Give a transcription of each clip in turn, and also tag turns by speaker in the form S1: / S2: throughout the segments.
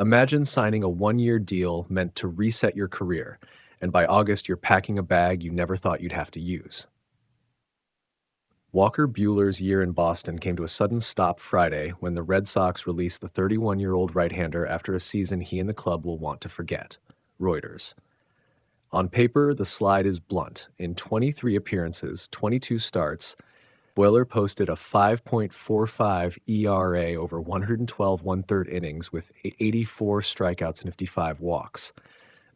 S1: Imagine signing a one-year deal meant to reset your career, and by August you're packing a bag you never thought you'd have to use. Walker Buehler's year in Boston came to a sudden stop Friday when the Red Sox released the 31-year-old right-hander after a season he and the club will want to forget. Reuters. On paper, the slide is blunt. In 23 appearances, 22 starts, Buehler posted a 5.45 ERA over 112 one-third innings with 84 strikeouts and 55 walks,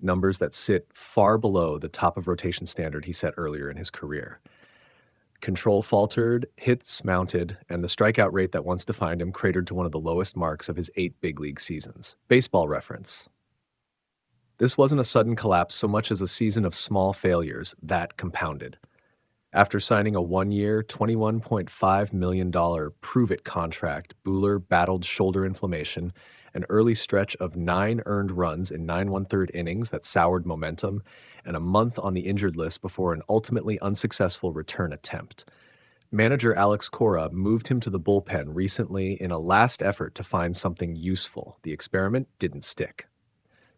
S1: numbers that sit far below the top of rotation standard he set earlier in his career. Control faltered, hits mounted, and the strikeout rate that once defined him cratered to one of the lowest marks of his 8 big league seasons. Baseball reference. This wasn't a sudden collapse so much as a season of small failures that compounded. After signing a one-year, $21.5 million prove-it contract, Buehler battled shoulder inflammation, an early stretch of 9 earned runs in 9 one-third innings that soured momentum, and a month on the injured list before an ultimately unsuccessful return attempt. Manager Alex Cora moved him to the bullpen recently in a last effort to find something useful. The experiment didn't stick.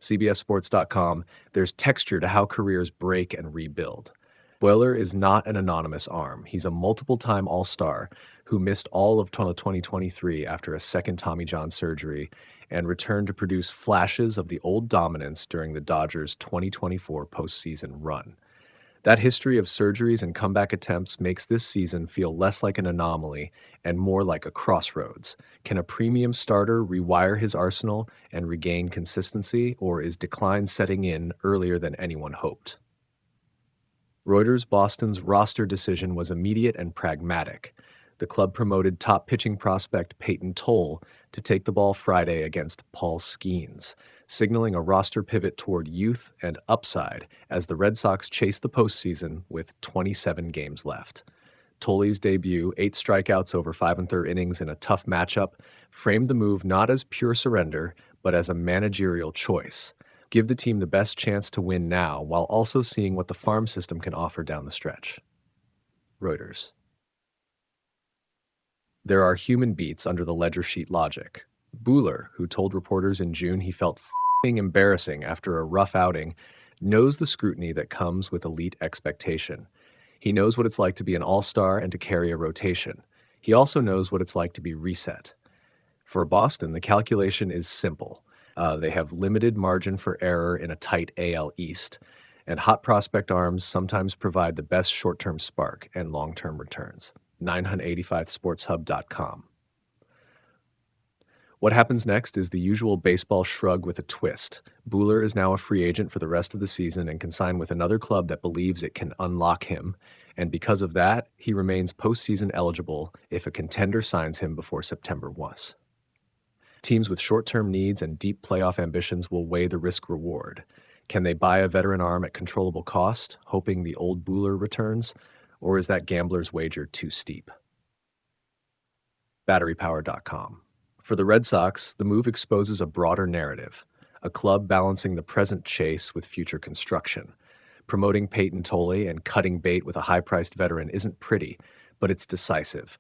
S1: CBSSports.com, there's texture to how careers break and rebuild. Buehler is not an anonymous arm. He's a multiple-time All-Star who missed all of 2023 after a second Tommy John surgery and returned to produce flashes of the old dominance during the Dodgers' 2024 postseason run. That history of surgeries and comeback attempts makes this season feel less like an anomaly and more like a crossroads. Can a premium starter rewire his arsenal and regain consistency, or is decline setting in earlier than anyone hoped? Reuters Boston's roster decision was immediate and pragmatic. The club promoted top pitching prospect Payton Tolle to take the ball Friday against Paul Skeens, signaling a roster pivot toward youth and upside as the Red Sox chase the postseason with 27 games left. Tolle's debut, 8 strikeouts over 5 1/3 innings in a tough matchup, framed the move not as pure surrender, but as a managerial choice. Give the team the best chance to win now while also seeing what the farm system can offer down the stretch. Reuters. There are human beats under the ledger sheet logic. Buehler, who told reporters in June he felt f***ing embarrassing after a rough outing, knows the scrutiny that comes with elite expectation. He knows what it's like to be an all-star and to carry a rotation. He also knows what it's like to be reset. For Boston, the calculation is simple. They have limited margin for error in a tight AL East, and hot prospect arms sometimes provide the best short-term spark and long-term returns. 985sportshub.com. What happens next is the usual baseball shrug with a twist. Buehler is now a free agent for the rest of the season and can sign with another club that believes it can unlock him, and because of that, he remains postseason eligible if a contender signs him before September 1. Teams with short-term needs and deep playoff ambitions will weigh the risk-reward. Can they buy a veteran arm at controllable cost, hoping the old Buehler returns, or is that gambler's wager too steep? BatteryPower.com. For the Red Sox, the move exposes a broader narrative, a club balancing the present chase with future construction. Promoting Payton Tolle and cutting bait with a high-priced veteran isn't pretty, but it's decisive.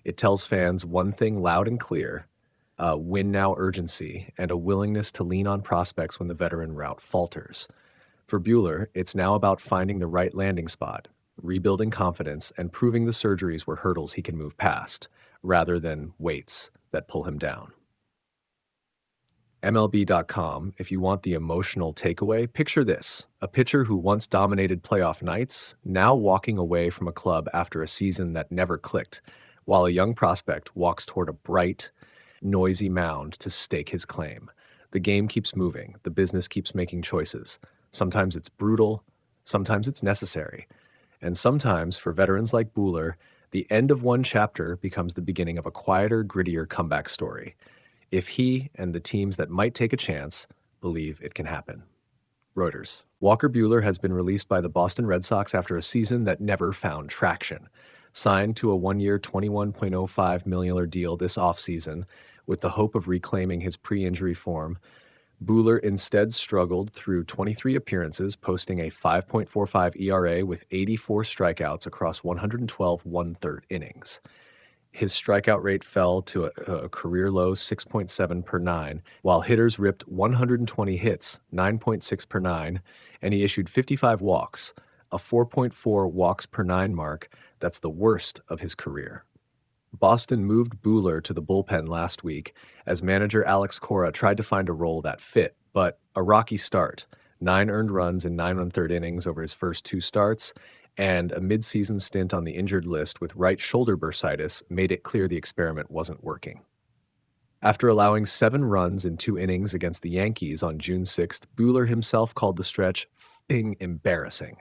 S1: It tells fans one thing loud and clear: win-now urgency and a willingness to lean on prospects when the veteran route falters. For Buehler, it's now about finding the right landing spot, rebuilding confidence, and proving the surgeries were hurdles he can move past, rather than weights that pull him down. MLB.com, if you want the emotional takeaway, picture this: a pitcher who once dominated playoff nights, now walking away from a club after a season that never clicked, while a young prospect walks toward a bright, noisy mound to stake his claim. The game keeps moving, the business keeps making choices. Sometimes it's brutal, sometimes it's necessary. And sometimes, for veterans like Buehler, the end of one chapter becomes the beginning of a quieter, grittier comeback story, if he and the teams that might take a chance believe it can happen. Reuters. Walker Buehler has been released by the Boston Red Sox after a season that never found traction. Signed to a one-year $21.05 million deal this offseason with the hope of reclaiming his pre-injury form, Buehler instead struggled through 23 appearances, posting a 5.45 ERA with 84 strikeouts across 112 one-third innings. His strikeout rate fell to a career low 6.7 per nine, while hitters ripped 120 hits, 9.6 per nine, and he issued 55 walks, a 4.4 walks per nine mark. That's the worst of his career. Boston moved Buehler to the bullpen last week as manager Alex Cora tried to find a role that fit, but a rocky start, 9 earned runs in 9 1/3 innings over his first 2 starts, and a midseason stint on the injured list with right shoulder bursitis made it clear the experiment wasn't working. After allowing 7 runs in 2 innings against the Yankees on June 6th, Buehler himself called the stretch f***ing embarrassing.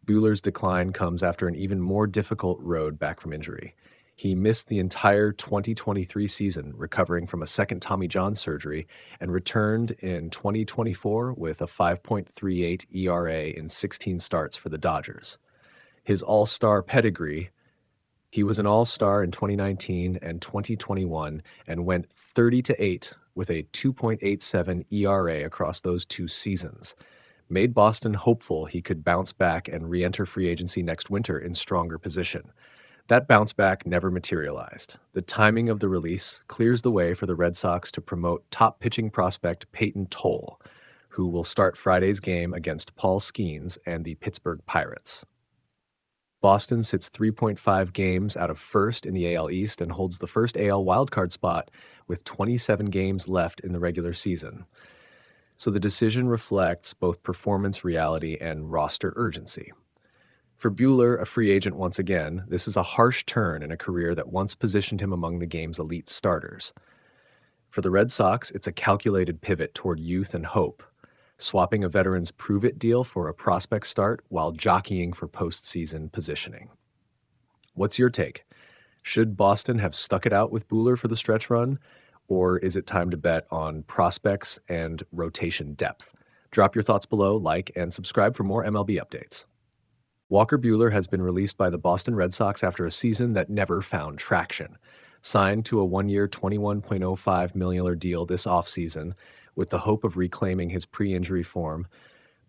S1: Buehler's decline comes after an even more difficult road back from injury. He missed the entire 2023 season, recovering from a second Tommy John surgery, and returned in 2024 with a 5.38 ERA in 16 starts for the Dodgers. His all-star pedigree: he was an all-star in 2019 and 2021 and went 30-8 with a 2.87 ERA across those 2 seasons, made Boston hopeful he could bounce back and re-enter free agency next winter in stronger position. That bounce back never materialized. The timing of the release clears the way for the Red Sox to promote top pitching prospect Payton Tolle, who will start Friday's game against Paul Skeens and the Pittsburgh Pirates. Boston sits 3.5 games out of first in the AL East and holds the first AL wildcard spot with 27 games left in the regular season. So the decision reflects both performance reality and roster urgency. For Buehler, a free agent once again, this is a harsh turn in a career that once positioned him among the game's elite starters. For the Red Sox, it's a calculated pivot toward youth and hope, swapping a veteran's prove-it deal for a prospect start while jockeying for postseason positioning. What's your take? Should Boston have stuck it out with Buehler for the stretch run, or is it time to bet on prospects and rotation depth? Drop your thoughts below, like, and subscribe for more MLB updates. Walker Buehler has been released by the Boston Red Sox after a season that never found traction. Signed to a one-year $21.05 million deal this offseason with the hope of reclaiming his pre-injury form,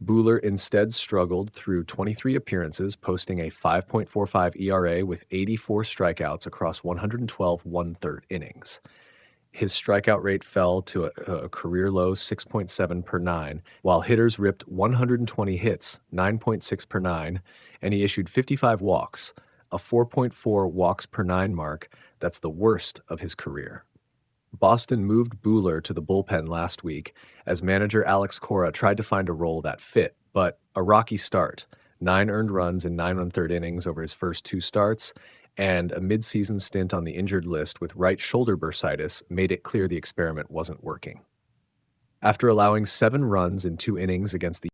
S1: Buehler instead struggled through 23 appearances, posting a 5.45 ERA with 84 strikeouts across 112 1/3 innings. His strikeout rate fell to a career low 6.7 per nine, while hitters ripped 120 hits, 9.6 per nine, and he issued 55 walks, a 4.4 walks per nine mark. That's the worst of his career. Boston moved Buehler to the bullpen last week as manager Alex Cora tried to find a role that fit, but a rocky start, 9 earned runs in 9 1/3 innings over his first 2 starts, and a midseason stint on the injured list with right shoulder bursitis made it clear the experiment wasn't working. After allowing 7 runs in 2 innings against the